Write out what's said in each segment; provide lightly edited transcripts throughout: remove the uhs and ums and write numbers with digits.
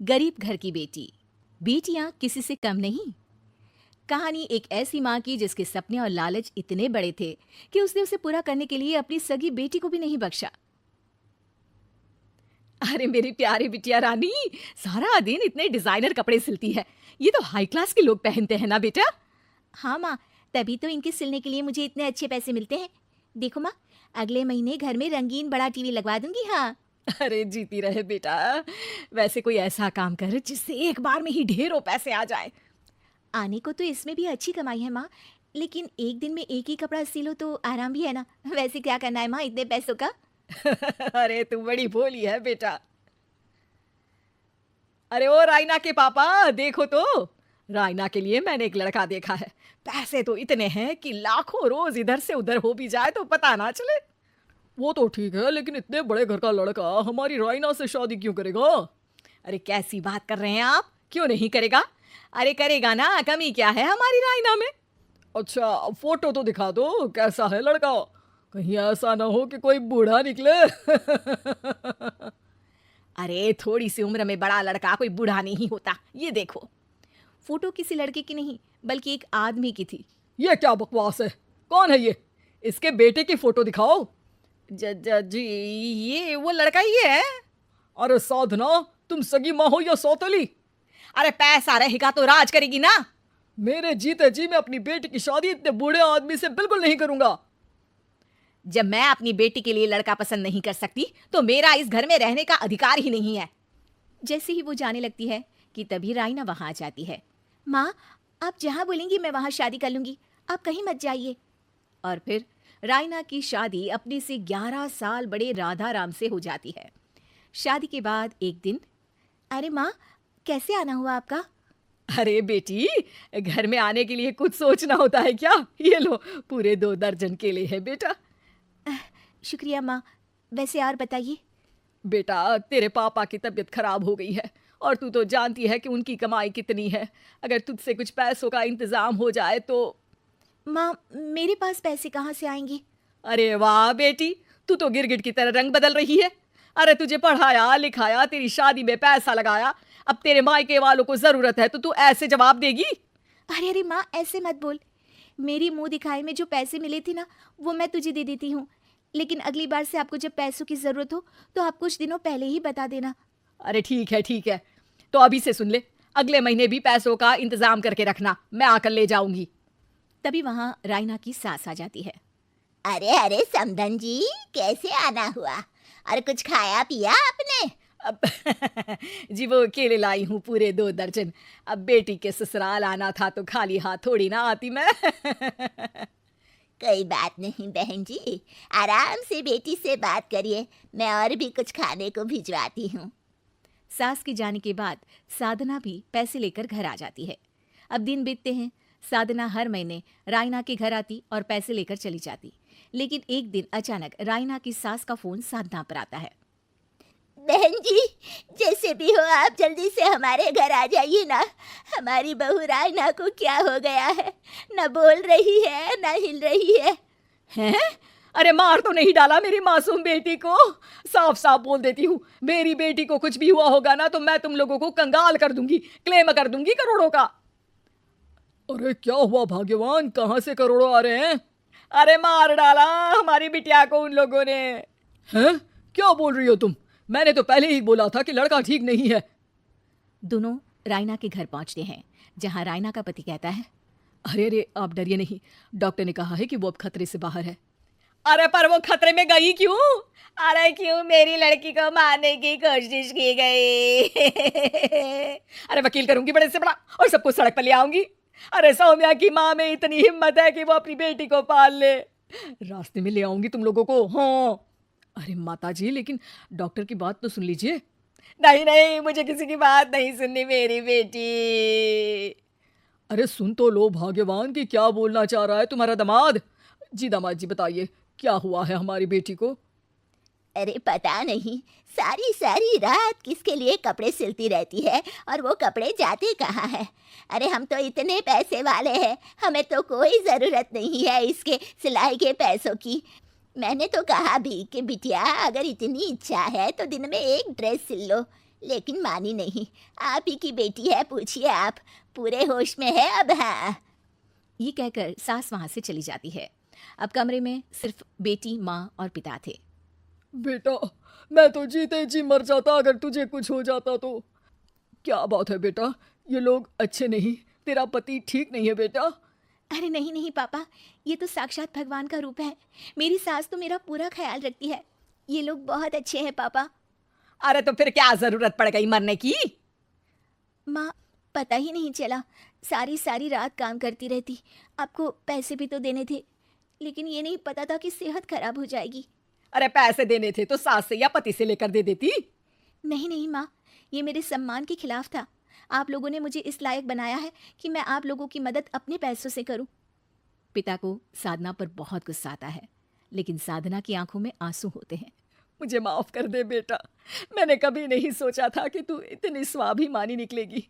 गरीब घर की बेटी, बेटियां किसी से कम नहीं। कहानी एक ऐसी माँ की जिसके सपने और लालच इतने बड़े थे कि उसने उसे पूरा करने के लिए अपनी सगी बेटी को भी नहीं बख्शा। अरे मेरी प्यारी बिटिया रानी, सारा दिन इतने डिजाइनर कपड़े सिलती है। ये तो हाई क्लास के लोग पहनते हैं ना बेटा। हाँ माँ, तभी तो इनके सिलने के लिए मुझे इतने अच्छे पैसे मिलते हैं। देखो माँ, अगले महीने घर में रंगीन बड़ा टीवी लगवा दूंगी। हाँ। अरे जीती रहे बेटा। वैसे कोई ऐसा काम कर जिससे एक बार में ही ढेरों पैसे आ जाए। आने को तो इसमें भी अच्छी कमाई है माँ, लेकिन एक दिन में एक ही कपड़ा सिलो तो आराम भी है ना। वैसे क्या करना है माँ इतने पैसों का? अरे तू बड़ी भोली है बेटा। अरे ओ रायना के पापा, देखो तो रायना के लिए मैंने एक लड़का देखा है। पैसे तो इतने हैं कि लाखों रोज इधर से उधर हो भी जाए तो पता ना चले। वो तो ठीक है, लेकिन इतने बड़े घर का लड़का हमारी रायना से शादी क्यों करेगा? अरे कैसी बात कर रहे हैं आप, क्यों नहीं करेगा? अरे करेगा ना, कमी क्या है हमारी रायना में? अच्छा फोटो तो दिखा दो, कैसा है लड़का? कहीं ऐसा ना हो कि कोई बूढ़ा निकले। अरे थोड़ी सी उम्र में बड़ा लड़का कोई बूढ़ा नहीं होता। ये देखो। फोटो किसी लड़के की नहीं बल्कि एक आदमी की थी। ये क्या बकवास है? कौन है ये? इसके बेटे की फोटो दिखाओ। जी ये वो लड़का ही है। अरे साधना, तुम सगी माँ हो या सौतेली? अरे पैसा रहेगा तो राज करेगी ना। मेरे जीते जी मैं अपनी बेटी की शादी इतने बूढ़े आदमी से बिल्कुल नहीं करूंगा। जब मैं अपनी बेटी के लिए लड़का पसंद नहीं कर सकती तो मेरा इस घर में रहने का अधिकार ही नहीं है। जैसे ही वो जाने लगती है कि तभी रायना वहां आ जाती है। माँ, आप जहां बोलेंगी मैं वहां शादी कर लूंगी, आप कहीं मत जाइए। और फिर रायना की शादी अपने से 11 साल बड़े राधा राम से हो जाती है। शादी के बाद एक दिन, अरे माँ, कैसे आना हुआ आपका? अरे बेटी, घर में आने के लिए कुछ सोचना होता है क्या? ये लो, पूरे 2 दर्जन केले हैं बेटा। शुक्रिया माँ, वैसे और बताइए। बेटा, तेरे पापा की तबीयत खराब हो गई है और तू तो जानती है कि उनकी कमाई कितनी है। अगर तुझसे कुछ पैसों का इंतजाम हो जाए तो। माँ, मेरे पास पैसे कहाँ से आएंगे? अरे वाह बेटी, तू तो गिरगिट की तरह रंग बदल रही है। अरे तुझे पढ़ाया लिखाया, तेरी शादी में पैसा लगाया, अब तेरे मायके वालों को जरूरत है तो तू ऐसे जवाब देगी? अरे अरे माँ, ऐसे मत बोल। मेरी मुंह दिखाई में जो पैसे मिले थे ना, वो मैं तुझे दे देती हूँ। लेकिन अगली बार से आपको जब पैसों की जरूरत हो तो आप कुछ दिनों पहले ही बता देना। अरे ठीक है ठीक है, तो अभी से सुन ले, अगले महीने भी पैसों का इंतजाम करके रखना, मैं आकर ले जाऊंगी। तभी वहां रायना की सास आ जाती है। अरे अरे समधन जी, कैसे आना हुआ? और कुछ खाया पिया आपने? अब जी वो केले लाई हूँ पूरे 2 दर्जन। अब बेटी के ससुराल आना था तो खाली हाथ थोड़ी ना आती मैं। कोई बात नहीं बहन जी, आराम से बेटी से बात करिए, मैं और भी कुछ खाने को भिजवाती हूँ। सास के जाने के बाद साधना भी पैसे लेकर घर आ जाती है। अब दिन बीतते हैं। साधना हर महीने रायना के घर आती और पैसे लेकर चली जाती। लेकिन एक दिन अचानक रायना की सास का फोन साधना पर आता है। बहन जी, जैसे भी हो आप जल्दी से हमारे घर आ जाइए ना। हमारी बहू रायना को क्या हो गया है? न बोल रही है न हिल रही है। हैं? अरे मार तो नहीं डाला मेरी मासूम बेटी को? साफ साफ बोल देती हूँ, मेरी बेटी को कुछ भी हुआ होगा ना तो मैं तुम लोगों को कंगाल कर दूंगी, क्लेम कर दूंगी करोड़ों का। अरे क्या हुआ भाग्यवान, कहाँ से करोड़ों आ रहे हैं? अरे मार डाला हमारी बिटिया को उन लोगों ने। हैं? क्या बोल रही हो तुम? मैंने तो पहले ही बोला था कि लड़का ठीक नहीं है। दोनों रायना के घर पहुंचते हैं, जहां रायना का पति कहता है, अरे अरे आप डरिए नहीं, डॉक्टर ने कहा है कि वो अब खतरे से बाहर है। अरे पर वो खतरे में गई क्यों? अरे क्यों मेरी लड़की को मारने की कोशिश की गई? अरे वकील करूंगी बड़े से बड़ा और सबको सड़क पर ले आऊंगी। अरे सौम्या की माँ में इतनी हिम्मत है कि वो अपनी बेटी को पाल ले। रास्ते में ले आऊंगी तुम लोगों को। हाँ। अरे माता जी, लेकिन डॉक्टर की बात तो सुन लीजिए। नहीं नहीं, मुझे किसी की बात नहीं सुननी मेरी बेटी। अरे सुन तो लो भाग्यवान की क्या बोलना चाह रहा है तुम्हारा दामाद। जी दामाद जी बताइए, क्या हुआ है हमारी बेटी को? अरे पता नहीं, सारी सारी रात किसके लिए कपड़े सिलती रहती है और वो कपड़े जाते कहाँ हैं? अरे हम तो इतने पैसे वाले हैं, हमें तो कोई ज़रूरत नहीं है इसके सिलाई के पैसों की। मैंने तो कहा भी कि बिटिया अगर इतनी इच्छा है तो दिन में एक ड्रेस सिल लो, लेकिन मानी नहीं। आप ही की बेटी है, पूछिए आप, पूरे होश में है अब। हाँ, ये कहकर सास वहां से चली जाती है। अब कमरे में सिर्फ बेटी, माँ और पिता थे। बेटा, मैं तो जीते जी मर जाता अगर तुझे कुछ हो जाता तो। क्या बात है बेटा, ये लोग अच्छे नहीं, तेरा पति ठीक नहीं है बेटा। अरे नहीं नहीं पापा, ये तो साक्षात भगवान का रूप है। मेरी सास तो मेरा पूरा ख्याल रखती है। ये लोग बहुत अच्छे हैं पापा। अरे तो फिर क्या जरूरत पड़ गई मरने की? माँ, पता ही नहीं चला, सारी सारी रात काम करती रहती। आपको पैसे भी तो देने थे, लेकिन ये नहीं पता था कि सेहत खराब हो जाएगी। अरे पैसे देने थे तो सास से या पति से लेकर दे देती। नहीं नहीं माँ, ये मेरे सम्मान के खिलाफ था। आप लोगों ने मुझे इस लायक बनाया है कि मैं आप लोगों की मदद अपने पैसों से करूं। पिता को साधना पर बहुत गुस्सा आता है, लेकिन साधना की आंखों में आंसू होते हैं। मुझे माफ कर दे बेटा, मैंने कभी नहीं सोचा था कि तू इतनी स्वाभिमानी निकलेगी।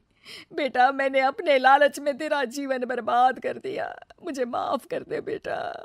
बेटा, मैंने अपने लालच में तेरा जीवन बर्बाद कर दिया, मुझे माफ कर दे बेटा।